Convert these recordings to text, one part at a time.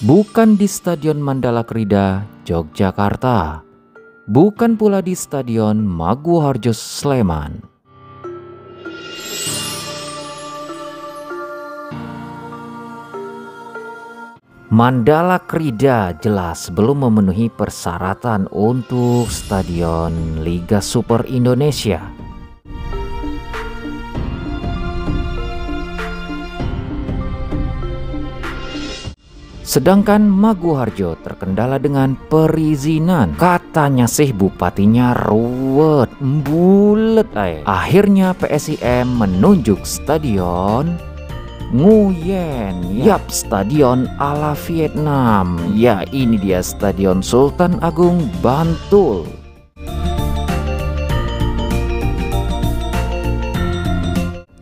Bukan di Stadion Mandala Krida, Yogyakarta. Bukan pula di Stadion Maguwoharjo, Sleman. Mandala Krida jelas belum memenuhi persyaratan untuk Stadion Liga Super Indonesia. Sedangkan Maguwoharjo terkendala dengan perizinan. Katanya sih bupatinya ruwet, bulet Akhirnya PSIM menunjuk stadion Nguyen. Yap, stadion ala Vietnam. Ya, ini dia Stadion Sultan Agung Bantul.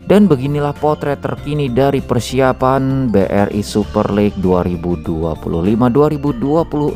Dan beginilah potret terkini dari persiapan BRI Super League 2025-2026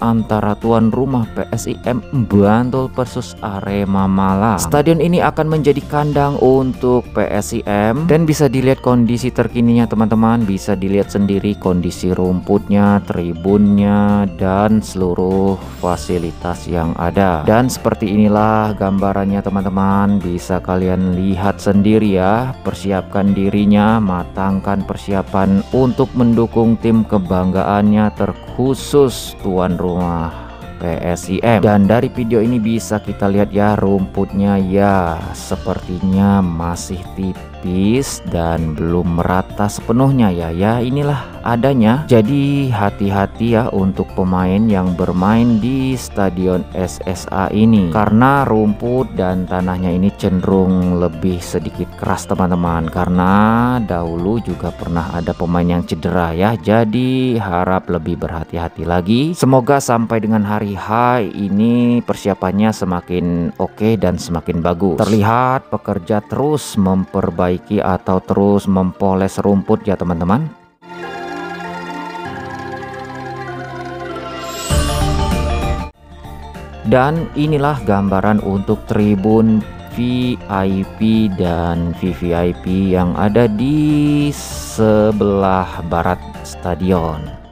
antara tuan rumah PSIM Bantul versus Arema Malang. Stadion ini akan menjadi kandang untuk PSIM dan bisa dilihat kondisi terkininya teman-teman. Bisa dilihat sendiri kondisi rumputnya, tribunnya, dan seluruh fasilitas yang ada. Dan seperti inilah gambarannya teman-teman, bisa kalian lihat sendiri ya. Persiapkan dirinya, matangkan persiapan untuk mendukung tim kebanggaannya terkhusus tuan rumah PSIM. Dan dari video ini bisa kita lihat ya, rumputnya ya sepertinya masih tipis dan belum merata sepenuhnya ya inilah adanya. Jadi hati-hati ya untuk pemain yang bermain di Stadion SSA ini, karena rumput dan tanahnya ini cenderung lebih sedikit keras teman-teman, karena dahulu juga pernah ada pemain yang cedera ya. Jadi harap lebih berhati-hati lagi. Semoga sampai dengan hari H ini persiapannya semakin oke dan semakin bagus. Terlihat pekerja terus memperbaiki atau terus mempoles rumput ya teman-teman. Dan inilah gambaran untuk tribun VIP dan VVIP yang ada di sebelah barat stadion.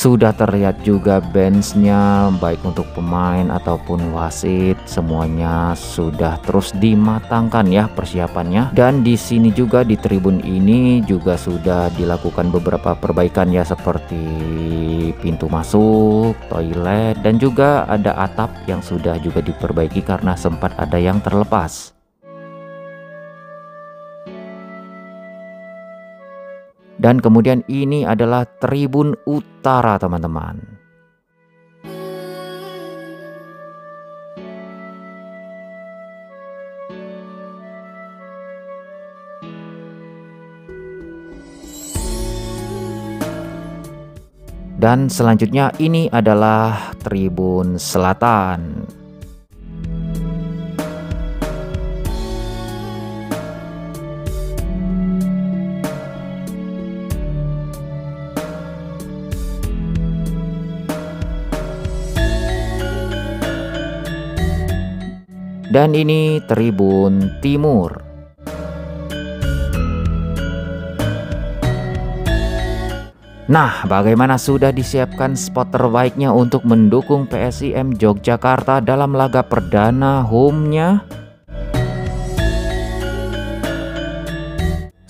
Sudah terlihat juga benchnya, baik untuk pemain ataupun wasit, semuanya sudah terus dimatangkan ya persiapannya. Dan di sini juga di tribun ini juga sudah dilakukan beberapa perbaikan ya, seperti pintu masuk, toilet, dan juga ada atap yang sudah juga diperbaiki karena sempat ada yang terlepas. Dan kemudian ini adalah tribun utara teman-teman. Dan selanjutnya ini adalah tribun selatan. Dan ini tribun timur. Nah, bagaimana, sudah disiapkan spot terbaiknya untuk mendukung PSIM Yogyakarta dalam laga perdana home-nya?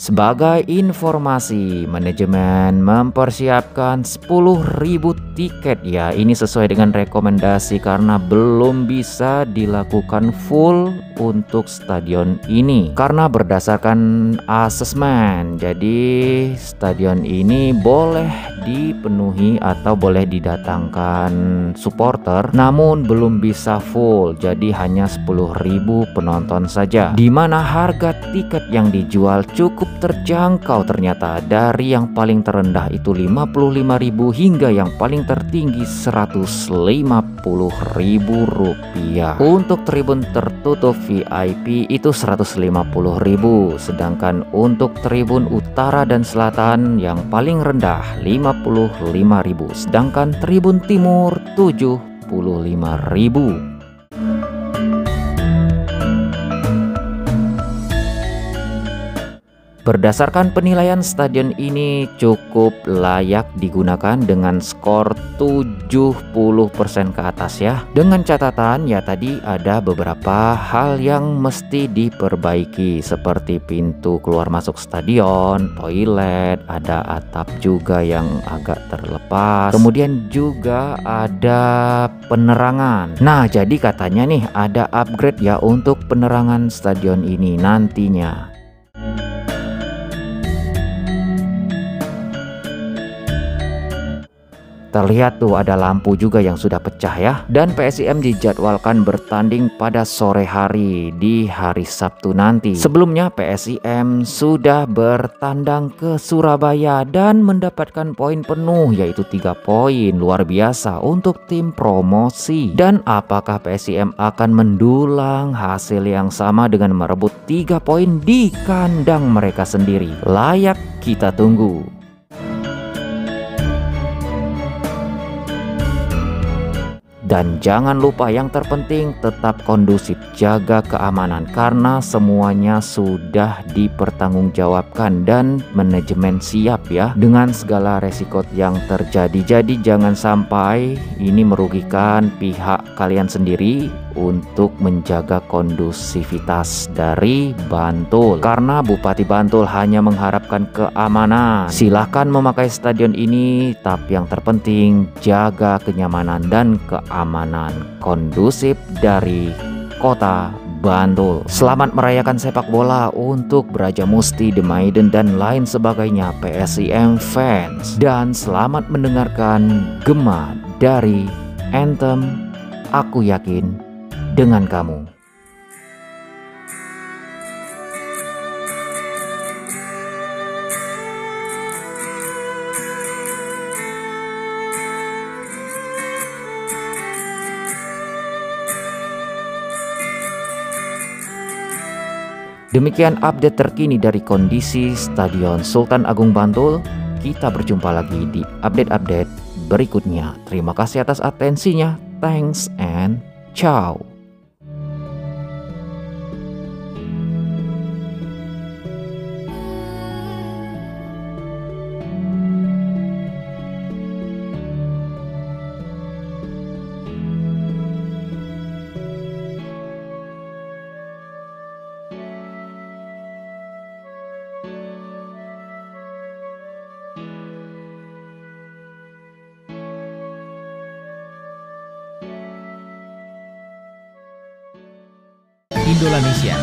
Sebagai informasi, manajemen mempersiapkan 10.000 tiket ya. Ini sesuai dengan rekomendasi karena belum bisa dilakukan full untuk stadion ini. Karena berdasarkan asesmen, jadi stadion ini boleh dipenuhi atau boleh didatangkan supporter, namun belum bisa full. Jadi hanya 10.000 penonton saja. Dimana harga tiket yang dijual cukup terjangkau ternyata, dari yang paling terendah itu 55.000 hingga yang paling tertinggi 150.000 rupiah. Untuk tribun tertutup VIP itu 150.000, sedangkan untuk tribun utara dan selatan yang paling rendah 55.000, sedangkan tribun timur 75.000. Berdasarkan penilaian, stadion ini cukup layak digunakan dengan skor 70% ke atas ya. Dengan catatan ya tadi ada beberapa hal yang mesti diperbaiki seperti pintu keluar masuk stadion, toilet, ada atap juga yang agak terlepas. Kemudian juga ada penerangan. Nah, jadi katanya nih ada upgrade ya untuk penerangan stadion ini nantinya. Terlihat tuh ada lampu juga yang sudah pecah ya. Dan PSIM dijadwalkan bertanding pada sore hari di hari Sabtu nanti. Sebelumnya PSIM sudah bertandang ke Surabaya dan mendapatkan poin penuh yaitu 3 poin. Luar biasa untuk tim promosi. Dan apakah PSIM akan mendulang hasil yang sama dengan merebut 3 poin di kandang mereka sendiri? Layak kita tunggu. Dan jangan lupa yang terpenting tetap kondusif, jaga keamanan karena semuanya sudah dipertanggungjawabkan dan manajemen siap ya dengan segala resiko yang terjadi. Jadi jangan sampai ini merugikan pihak kalian sendiri untuk menjaga kondusivitas dari Bantul karena Bupati Bantul hanya mengharapkan keamanan. Silahkan memakai stadion ini, tapi yang terpenting jaga kenyamanan dan keamanan kondusif dari kota Bantul. Selamat merayakan sepak bola untuk Brajamusti, The Maiden dan lain sebagainya PSIM fans, dan selamat mendengarkan gema dari Anthem Aku Yakin dengan kamu. Demikian update terkini dari kondisi Stadion Sultan Agung Bantul. Kita berjumpa lagi di update-update berikutnya. Terima kasih atas atensinya. Thanks and ciao. Indolanesia,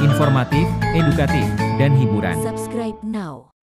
informatif, edukatif, dan hiburan. Subscribe now.